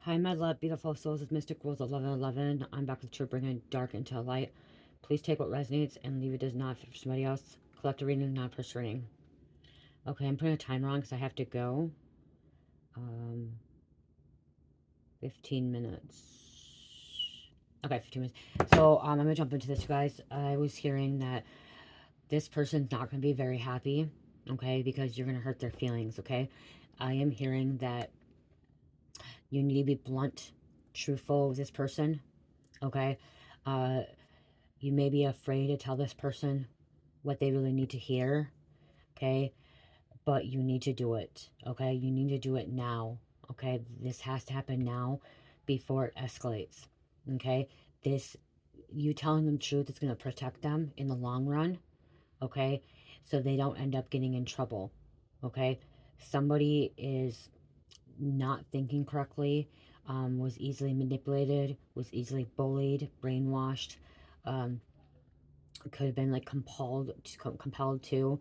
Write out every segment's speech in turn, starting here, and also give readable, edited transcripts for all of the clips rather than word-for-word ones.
Hi, my love, beautiful souls of Mystic Rules 1111. I'm back with True Bringing Dark into Light. Please take what resonates and leave it does not fit for somebody else. Collect a reading, not first reading. Okay, I'm putting a timer on because I have to go. 15 minutes. Okay, 15 minutes. So, I'm going to jump into this, you guys. I was hearing that this person's not going to be very happy, okay, because you're going to hurt their feelings, okay? I am hearing that you need to be blunt, truthful with this person, okay? Uh, You may be afraid to tell this person what they really need to hear, okay? But you need to do it, okay? You need to do it now, okay? This has to happen now before it escalates, okay? This, you telling them the truth is going to protect them in the long run, okay? So they don't end up getting in trouble, okay? Somebody is not thinking correctly, was easily manipulated, was easily bullied, brainwashed, um, could have been like compelled to,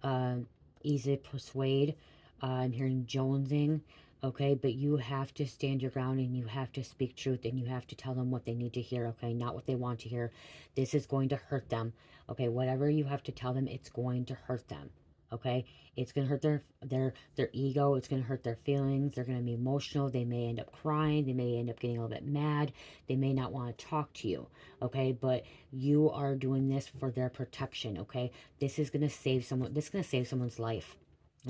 uh, easy to persuade. I'm hearing jonesing, okay, but you have to stand your ground and you have to speak truth and you have to tell them what they need to hear, okay, not what they want to hear. This is going to hurt them, okay, whatever you have to tell them, it's going to hurt them, okay. It's going to hurt their ego. It's going to hurt their feelings. They're going to be emotional. They may end up crying. They may end up getting a little bit mad. They may not want to talk to you, okay, but you are doing this for their protection, okay. This is going to save someone. This is going to save someone's life,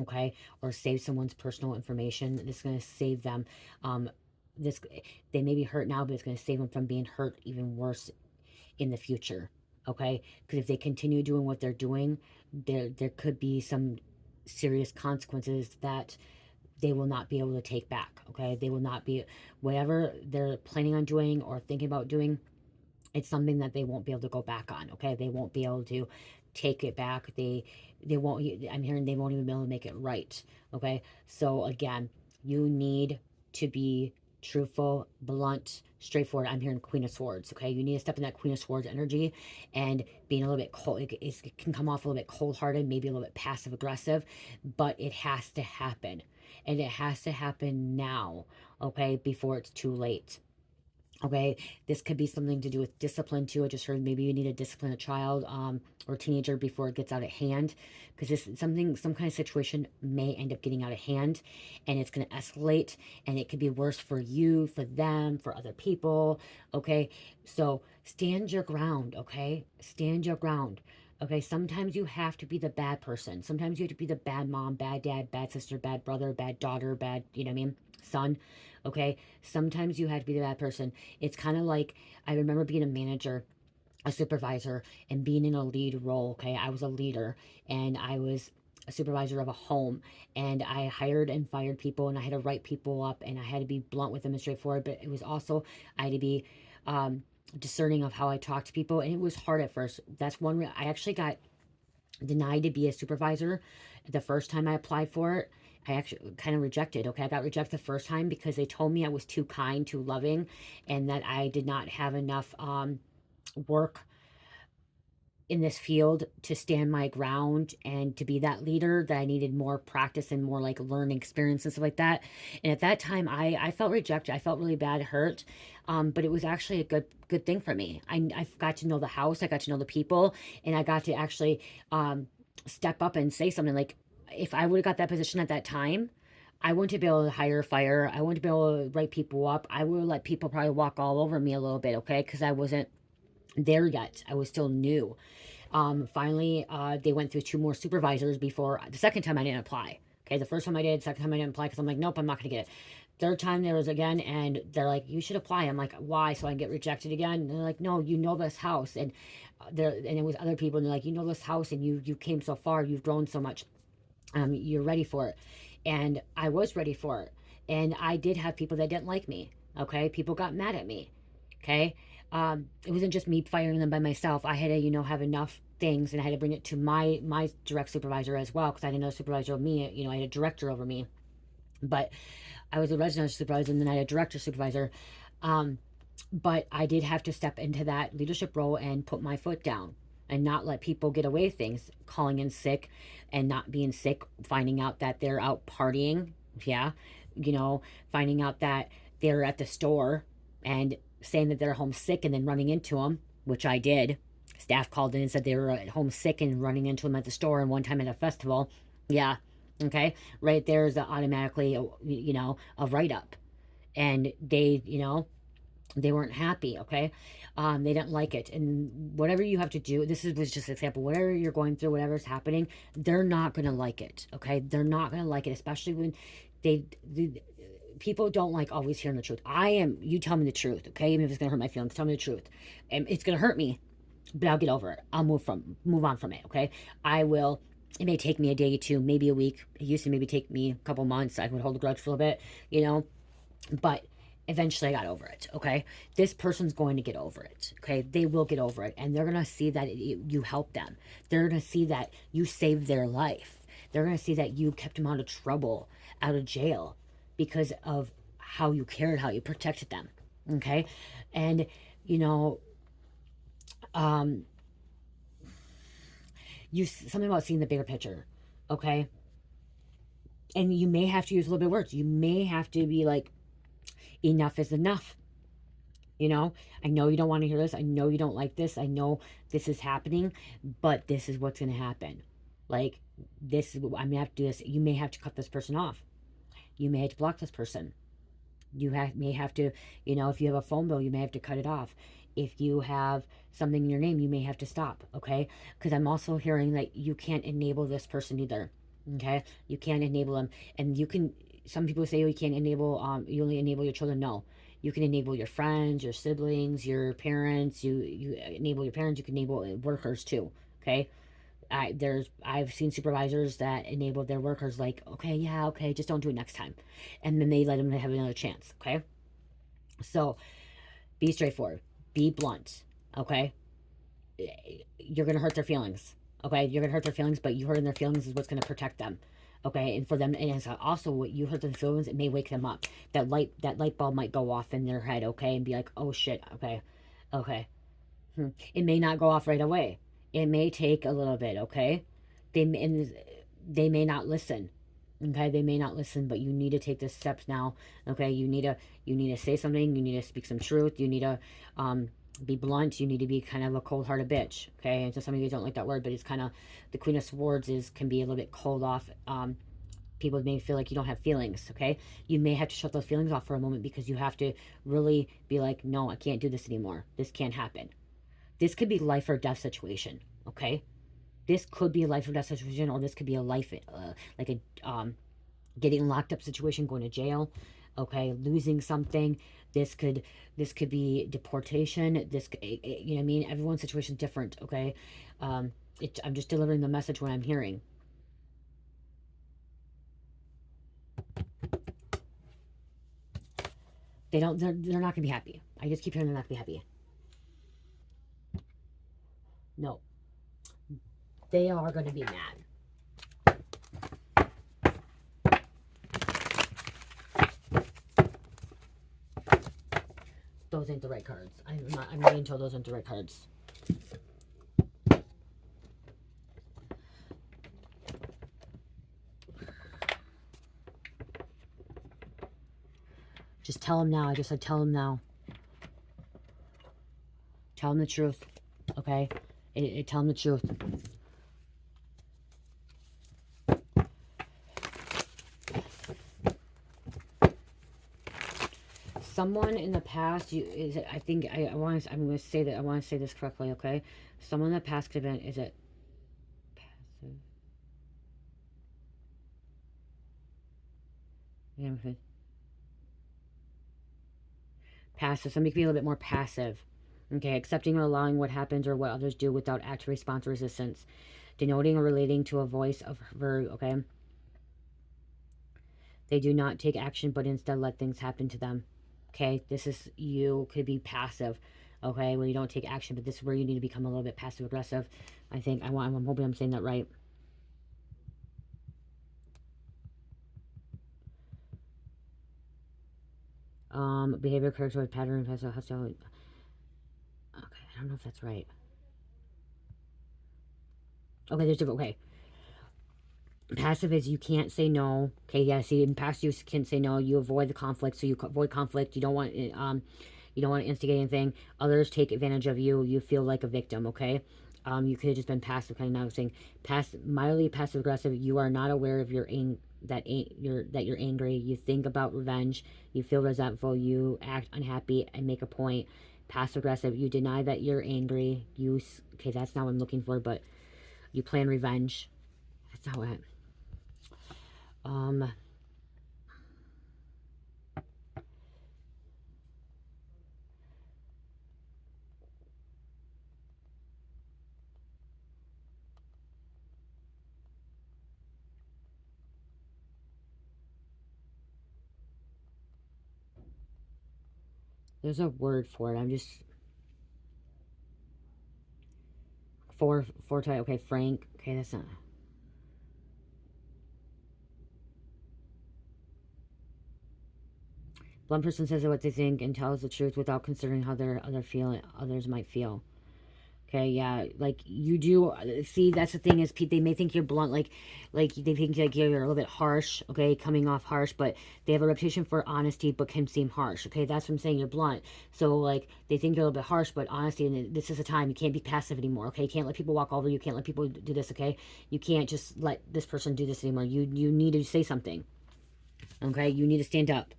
okay, or save someone's personal information. This is going to save them. um this, they may be hurt now, but it's going to save them from being hurt even worse in the future, okay, because if they continue doing what they're doing, there could be some serious consequences that they will not be able to take back, okay. They will not be, whatever they're planning on doing or thinking about doing, it's something that they won't be able to go back on, okay. They won't be able to take it back. They won't, I'm hearing they won't even be able to make it right, okay. So again, you need to be truthful, blunt, straightforward. I'm hearing Queen of Swords, okay. You need to step in that Queen of Swords energy, and being a little bit cold, it can come off a little bit cold-hearted, maybe a little bit passive aggressive, but it has to happen, and it has to happen now, okay, before it's too late. Okay, this could be something to do with discipline too. I just heard maybe you need to discipline a child, or teenager before it gets out of hand, because this something, some kind of situation may end up getting out of hand, and it's going to escalate, and it could be worse for you, for them, for other people. Okay, so stand your ground. Okay, stand your ground. Okay, sometimes you have to be the bad person. Sometimes you have to be the bad mom, bad dad, bad sister, bad brother, bad daughter, bad, you know what I mean, son. Okay, sometimes you have to be the bad person. It's kind of like, I remember being a manager, a supervisor, and being in a lead role. Okay, I was a leader, and I was a supervisor of a home, and I hired and fired people, and I had to write people up, and I had to be blunt with them and straightforward. But it was also, I had to be, um, discerning of how I talk to people, and it was hard at first. That's one I actually got denied to be a supervisor the first time I applied for it. I actually kind of rejected. Okay, I got rejected the first time because they told me I was too kind, too loving, and that I did not have enough work in this field to stand my ground and to be that leader, that I needed more practice and more like learning experience and stuff like that. And at that time I felt rejected. I felt really bad, hurt. But it was actually a good thing for me. I got to know the house, I got to know the people, and I got to actually step up and say something. Like, if I would have got that position at that time, I wouldn't be able to hire, fire. I wouldn't be able to write people up. I would have let people probably walk all over me a little bit, okay? Because I wasn't there yet. I was still new. Finally, they went through two more supervisors before the second time I didn't apply. Okay, the first time I did, second time I didn't apply because I'm like, nope, I'm not going to get it. Third time there was again, and they're like, you should apply. I'm like, why? So I can get rejected again? And they're like, no, you know this house, and it was other people, and they're like, you know this house, and you came so far, you've grown so much, you're ready for it. And I was ready for it, and I did have people that didn't like me. Okay, people got mad at me. Okay, it wasn't just me firing them by myself. I had to, have enough things, and I had to bring it to my direct supervisor as well, because I didn't know supervisor over me. I had a director over me, but I was a resident supervisor, and then I had a director supervisor. Um, but I did have to step into that leadership role and put my foot down and not let people get away with things, calling in sick and not being sick, finding out that they're out partying. Yeah. Finding out that they're at the store and saying that they're homesick and then running into them, which I did. Staff called in and said they were at home sick and running into them at the store, and one time at a festival. Yeah. Okay. Right there is automatically, a write up. And they, they weren't happy. Okay. They didn't like it. And whatever you have to do, was just an example. Whatever you're going through, whatever's happening, they're not going to like it. Okay. They're not going to like it, especially when they people don't like always hearing the truth. You tell me the truth, okay? Even if it's gonna hurt my feelings, tell me the truth. And it's gonna hurt me, but I'll get over it. I'll move on from it, okay? I will. It may take me a day or two, maybe a week. It used to maybe take me a couple months. I would hold a grudge for a little bit, but eventually I got over it, okay? This person's going to get over it, okay? They will get over it, and they're going to see that you helped them. They're going to see that you saved their life. They're going to see that you kept them out of trouble, out of jail, because of how you cared, how you protected them, okay? And, you know, um, something about seeing the bigger picture, okay? And you may have to use a little bit of words. You may have to be like, enough is enough. I know you don't want to hear this. I know you don't like this. I know this is happening, but this is what's going to happen. Like, I'm going to have to do this. You may have to cut this person off. You may have to block this person. May have to, if you have a phone bill, you may have to cut it off. If you have something in your name, you may have to stop, okay? Because I'm also hearing that you can't enable this person either, okay? You can't enable them. And some people say, oh, you can't enable, you only enable your children. No. You can enable your friends, your siblings, your parents. You enable your parents. You can enable workers too, okay? I've seen supervisors that enable their workers, like, okay, yeah, okay, just don't do it next time, and then they let them have another chance, okay? So be straightforward, be blunt, okay? You're gonna hurt their feelings, okay? You're gonna hurt their feelings, but you hurting their feelings is what's gonna protect them, okay? And for them, and it's also what you hurt their feelings, it may wake them up. That light bulb might go off in their head, okay, and be like, oh shit, okay, okay. It may not go off right away. It may take a little bit, okay? And they may not listen. Okay, they may not listen, but you need to take the steps now. Okay, you need to say something. You need to speak some truth. You need to be blunt. You need to be kind of a cold-hearted bitch. Okay, and so some of you don't like that word, but it's kind of the Queen of Swords can be a little bit cold off. People may feel like you don't have feelings. Okay, you may have to shut those feelings off for a moment because you have to really be like, no, I can't do this anymore. This can't happen. This could be life or death situation, okay? This could be a life or death situation, or this could be a life, like a getting locked up situation, going to jail, okay? Losing something. This could be deportation. You know what I mean? Everyone's situation is different, okay? I'm just delivering the message what I'm hearing. They're not gonna be happy. I just keep hearing they're not gonna be happy. No, they are gonna be mad. Those ain't the right cards. I'm being told those aren't the right cards. Just tell him now. I just said tell him now. Tell him the truth. Okay? Tell him the truth. Someone in the past, I think I'm going to say that I want to say this correctly, okay? Someone in the past could have been, is it passive? Yeah, okay. Passive. Somebody could be a little bit more passive. Okay, accepting or allowing what happens or what others do without active response or resistance. Denoting or relating to a voice of verb, okay? They do not take action, but instead let things happen to them. Okay, you could be passive, okay, when you don't take action, but this is where you need to become a little bit passive aggressive. I'm hoping I'm saying that right. Behavior characterized pattern of hostile. Okay, I don't know if that's right. Okay, there's different. Okay, Passive is you can't say no. Okay, yeah, see, in past you can say no. You avoid the conflict, so you avoid conflict. You don't want to instigate anything. Others take advantage of you. You feel like a victim, okay? You could have just been passive, kind of now saying mildly passive aggressive. You are not aware of that you're angry. You think about revenge. You feel resentful. You act unhappy and make a point. Passive aggressive. You deny that you're angry. Okay, that's not what I'm looking for, but you plan revenge. That's not what. Um, there's a word for it. I'm just four type. Okay, Frank. Okay, that's not. One person says what they think and tells the truth without considering how others might feel. Okay, yeah, like you do. See, that's the thing is, Pete. They may think you're blunt, like they think like you're a little bit harsh. Okay, coming off harsh, but they have a reputation for honesty, but can seem harsh. Okay, that's what I'm saying. You're blunt, so like they think you're a little bit harsh, but honesty. And this is a time you can't be passive anymore. Okay, you can't let people walk over you. You can't let people do this. Okay, you can't just let this person do this anymore. You need to say something. Okay, you need to stand up.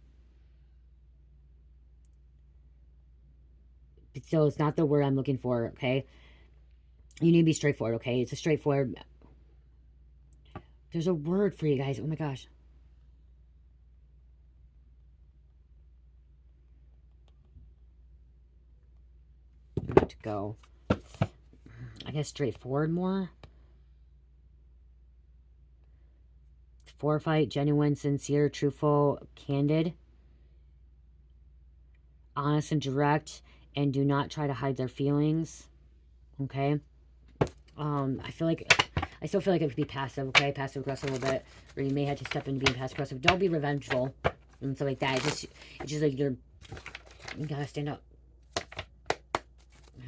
So it's not the word I'm looking for. Okay, you need to be straightforward. Okay, it's a straightforward. There's a word for you guys. Oh my gosh. I'm about to go, I guess, straightforward more. Foresight, genuine, sincere, truthful, candid, honest and direct, and do not try to hide their feelings. Okay. I feel like I still feel like it could be passive. Okay, passive aggressive a little bit, or you may have to step into being passive aggressive. Don't be revengeful and stuff like that. It's just like you gotta stand up.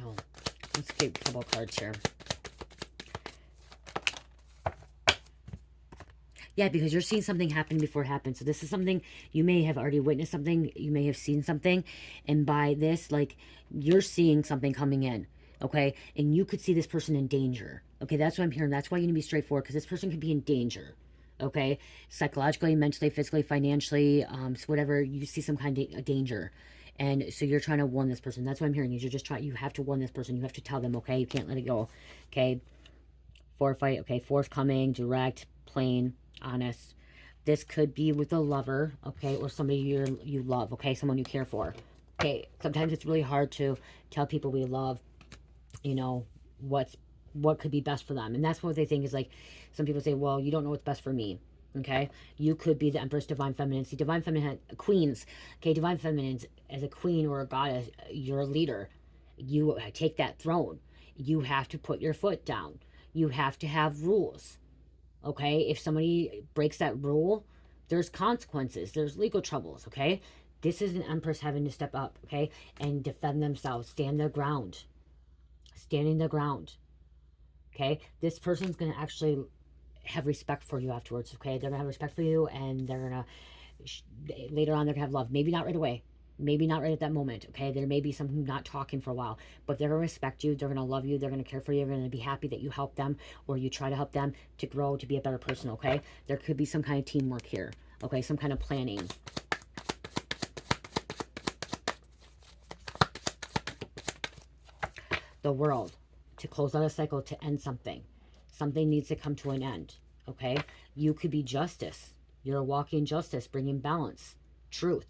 Oh, let's get a couple cards here. Yeah, because you're seeing something happen before it happens. So this is something you may have already witnessed something. You may have seen something. And by this, like, you're seeing something coming in. Okay? And you could see this person in danger. Okay? That's what I'm hearing. That's why you need to be straightforward. Because this person could be in danger. Okay? Psychologically, mentally, physically, financially, so whatever. You see some kind of danger. And so you're trying to warn this person. That's what I'm hearing. You're just trying. You have to warn this person. You have to tell them. Okay? You can't let it go. Okay? Foresight, okay, forthcoming, direct, plain, honest. This could be with a lover, okay, or somebody you love, okay, someone you care for. Okay, sometimes it's really hard to tell people we love, you know, what could be best for them. And that's what they think is like, some people say, well, you don't know what's best for me. Okay, you could be the Empress, Divine Feminine. See, Divine Feminine, queens. Okay, Divine Feminines, as a queen or a goddess, you're a leader. You take that throne. You have to put your foot down. You have to have rules. Okay, if somebody breaks that rule, there's consequences. There's legal troubles. Okay, this is an Empress having to step up. Okay, and defend themselves, stand their ground, standing their ground. Okay, this person's gonna actually have respect for you afterwards. Okay, they're gonna have respect for you, and they're gonna later on they're gonna have love. Maybe not right away, maybe not right at that moment. Okay, there may be some not talking for a while, but they're gonna respect you, they're gonna love you, they're gonna care for you, they're gonna be happy that you help them or you try to help them to grow to be a better person. Okay, there could be some kind of teamwork here. Okay, some kind of planning. The World, to close out a cycle, to end something. Something needs to come to an end. Okay, you could be justice. You're a walking justice, bringing balance, truth.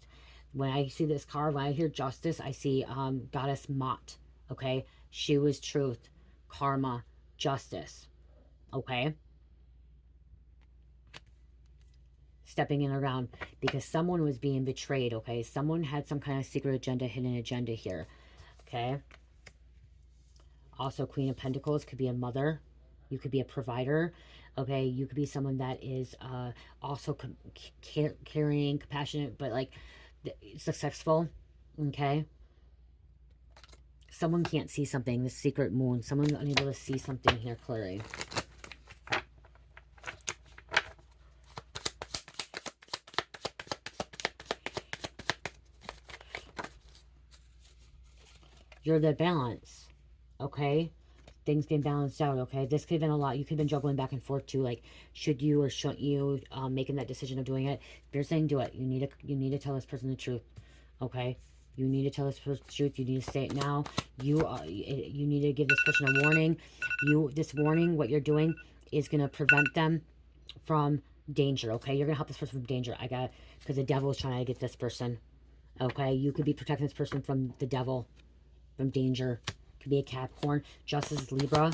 When I see this card, when I hear justice, I see Goddess Mott. Okay, she was truth, karma, justice. Okay, stepping in around because someone was being betrayed. Okay, someone had some kind of secret agenda, hidden agenda here. Okay, also Queen of Pentacles could be a mother. You could be a provider. Okay, you could be someone that is also caring, compassionate, but like successful. Okay, someone can't see something, the secret moon, someone unable to see something here clearly. You're the balance, okay? Things get balanced out, okay? This could have been a lot. You could have been juggling back and forth too, like should you or shouldn't you, making that decision of doing it. If you're saying do it, you need to tell this person the truth, okay? You need to tell this person the truth. You need to say it now. You need to give this person a warning. This warning, what you're doing is gonna prevent them from danger, okay? You're gonna help this person from danger. Because the devil is trying to get this person, okay? You could be protecting this person from the devil, from danger. Could be a Capricorn. Justice is Libra.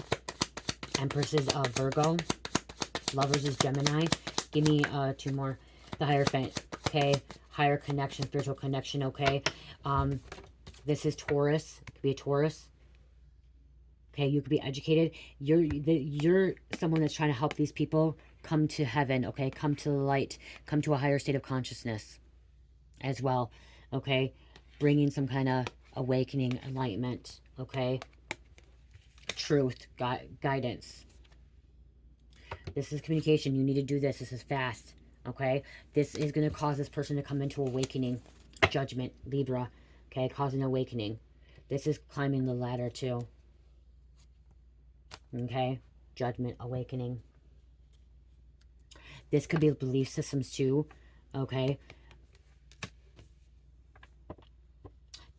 Empress is Virgo. Lovers is Gemini. Give me 2 more. The Hierophant, okay? Higher connection, spiritual connection, okay? This is Taurus. It could be a Taurus. Okay, you could be educated. You're someone that's trying to help these people come to heaven, okay? Come to the light. Come to a higher state of consciousness as well, okay? Bringing some kind of awakening, enlightenment, okay? Truth, guidance. This is communication. You need to do this. This is fast, okay? This is going to cause this person to come into awakening. Judgment, Libra, okay? Causing awakening. This is climbing the ladder too, okay? Judgment, awakening. This could be belief systems too, okay?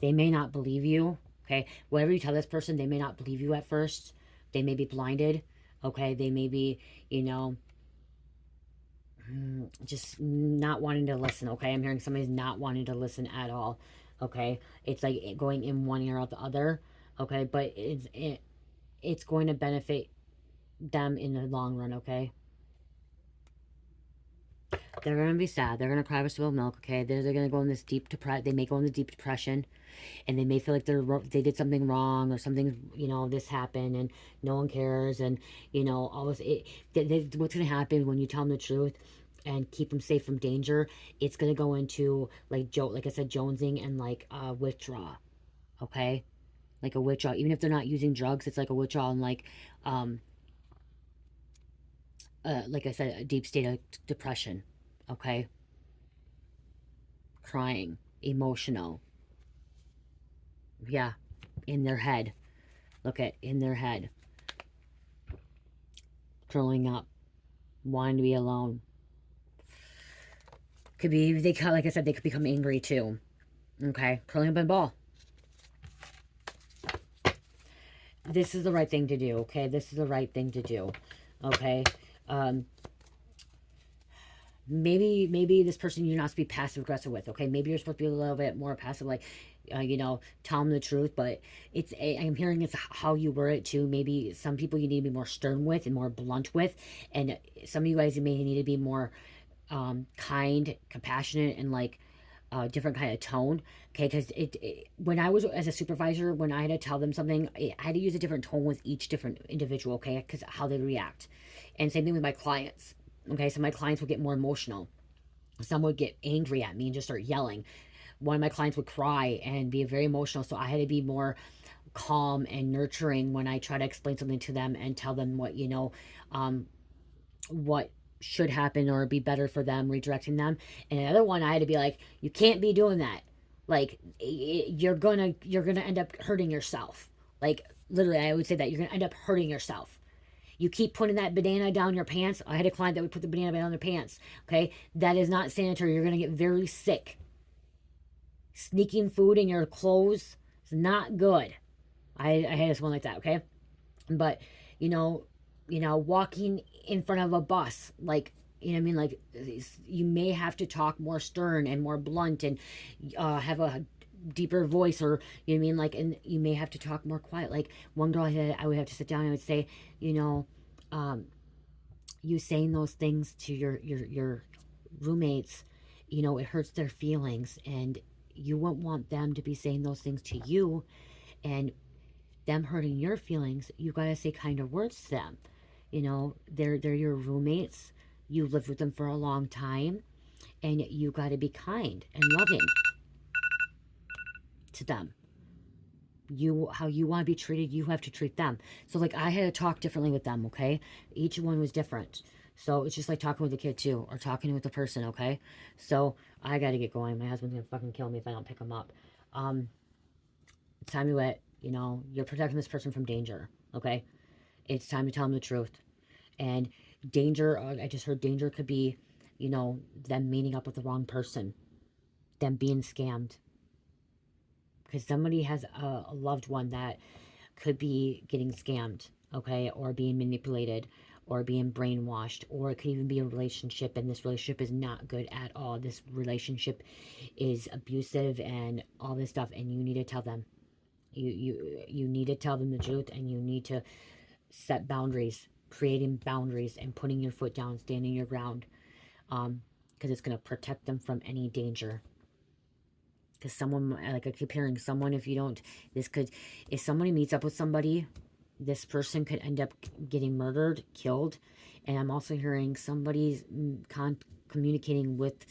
They may not believe you, okay? Whatever you tell this person, they may not believe you at first. They may be blinded, okay? They may be, you know, just not wanting to listen, okay? I'm hearing somebody's not wanting to listen at all, okay? It's like going in one ear out the other, okay? But it's going to benefit them in the long run, okay? They're going to be sad. They're going to cry with spilled milk, okay? They're going to go in this deep depression. They may go into deep depression, and they may feel like they did something wrong, or something, you know, this happened and no one cares, and you know, all this. What's going to happen when you tell them the truth and keep them safe from danger? It's going to go into like I said, jonesing and like withdraw, okay? Like a withdrawal. Even if they're not using drugs, it's like a withdrawal, and like I said, a deep state of depression, okay? Crying, emotional, yeah, in their head. Look at in their head, curling up, wanting to be alone. Could be, like I said, they could become angry too. Okay, curling up in a ball. This is the right thing to do, okay? This is the right thing to do, okay? Maybe this person you're not supposed to be passive aggressive with, okay? Maybe you're supposed to be a little bit more passive, like, you know, tell them the truth, but I'm hearing it's how you word it too. Maybe some people you need to be more stern with and more blunt with, and some of you guys, you may need to be more kind, compassionate, and like different kind of tone, okay? Because when I was as a supervisor, when I had to tell them something, I had to use a different tone with each different individual, okay? Because how they react. And same thing with my clients, okay? So my clients would get more emotional. Some would get angry at me and just start yelling. One of my clients would cry and be very emotional, so I had to be more calm and nurturing when I try to explain something to them and tell them what, you know, what should happen or be better for them, redirecting them. And another one, I had to be like, you can't be doing that. Like, you're gonna end up hurting yourself. Like, literally, I would say that you're gonna end up hurting yourself. You keep putting that banana down your pants. I had a client that would put the banana down their pants. Okay, that is not sanitary. You're gonna get very sick. Sneaking food in your clothes is not good. I had this one like that. Okay, but you know, walking in front of a bus, like, you know what I mean, like, you may have to talk more stern and more blunt, and have a deeper voice, or you know what I mean, like, and you may have to talk more quiet. Like one girl, I would have to sit down and I would say, you know, you saying those things to your roommates, you know, it hurts their feelings, and you wouldn't want them to be saying those things to you, and them hurting your feelings. You gotta say kinder words to them. You know, they're your roommates. You lived with them for a long time, and you gotta be kind and loving to them. How you want to be treated, you have to treat them. So like, I had to talk differently with them, okay? Each one was different. So it's just like talking with a kid too, or talking with a person, okay? So I gotta get going. My husband's gonna fucking kill me if I don't pick him up. Time to You know, you're protecting this person from danger, okay? It's time to tell them the truth. And danger, I just heard danger could be, you know, them meeting up with the wrong person, them being scammed. Because somebody has a loved one that could be getting scammed, okay, or being manipulated, or being brainwashed, or it could even be a relationship, and this relationship is not good at all. This relationship is abusive and all this stuff, and you need to tell them. You need to tell them the truth, and you need to set boundaries, creating boundaries, and putting your foot down, standing your ground, because it's going to protect them from any danger. Because someone, like I keep hearing, someone, if you don't, this could, if somebody meets up with somebody, this person could end up getting murdered, killed. And I'm also hearing somebody's communicating with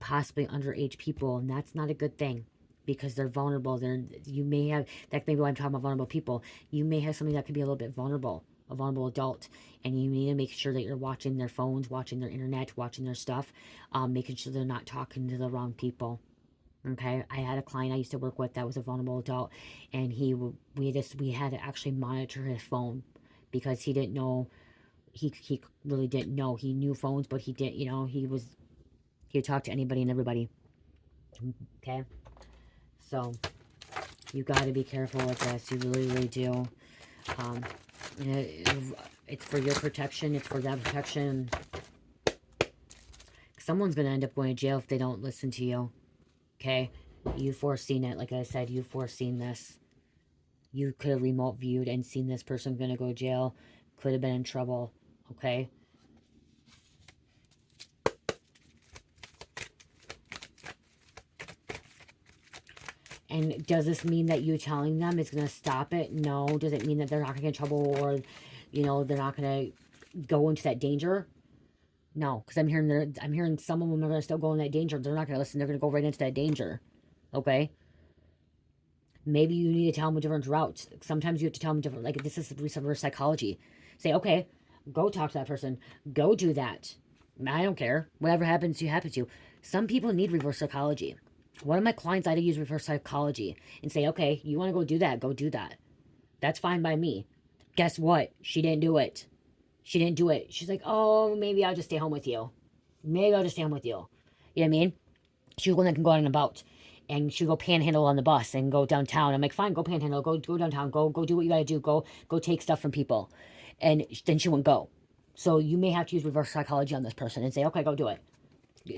possibly underage people, and that's not a good thing because they're vulnerable. You may have, that may be why I'm talking about vulnerable people. You may have somebody that could be a little bit vulnerable, a vulnerable adult, and you need to make sure that you're watching their phones, watching their internet, watching their stuff, making sure they're not talking to the wrong people. Okay, I had a client I used to work with that was a vulnerable adult, and we had to actually monitor his phone because he didn't know, he really didn't know. He knew phones, but he didn't, you know, he would talk to anybody and everybody. Okay, so you got to be careful with this. You really, really do. It's for your protection. It's for that protection. Someone's going to end up going to jail if they don't listen to you. Okay? You've foreseen it. Like I said, you've foreseen this. You could have remote viewed and seen this person going to go to jail. Could have been in trouble. Okay? And does this mean that you telling them is going to stop it? No. Does it mean that they're not going to get in trouble, or, you know, they're not going to go into that danger? No, because I'm hearing some of them are going to still go in that danger. They're not going to listen. They're going to go right into that danger. Okay? Maybe you need to tell them a different route. Sometimes you have to tell them different. Like, this is reverse psychology. Say, okay, go talk to that person. Go do that. I don't care. Whatever happens to you, happens to you. Some people need reverse psychology. One of my clients, I had to use reverse psychology and say, okay, you want to go do that? Go do that. That's fine by me. Guess what? She didn't do it. She didn't do it. She's like, oh, maybe I'll just stay home with you. Maybe I'll just stay home with you. You know what I mean? She was one that can go out and about. And she'd go panhandle on the bus and go downtown. I'm like, fine, go panhandle. Go downtown. Go do what you got to do. Go take stuff from people. And then she wouldn't go. So you may have to use reverse psychology on this person and say, okay, go do it.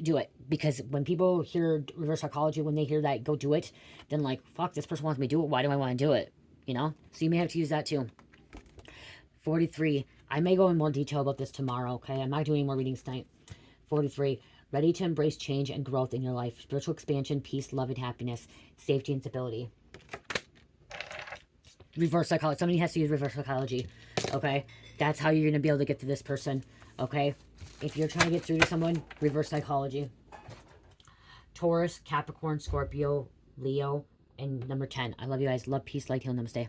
Do it. Because when people hear reverse psychology, when they hear that, go do it, then like, fuck, this person wants me to do it. Why do I want to do it? You know? So you may have to use that too. 43. I may go in more detail about this tomorrow, okay? I'm not doing any more readings tonight. 43. Ready to embrace change and growth in your life. Spiritual expansion, peace, love, and happiness. Safety and stability. Reverse psychology. Somebody has to use reverse psychology, okay? That's how you're going to be able to get to this person, okay? If you're trying to get through to someone, reverse psychology. Taurus, Capricorn, Scorpio, Leo, and number 10. I love you guys. Love, peace, light, heal, namaste.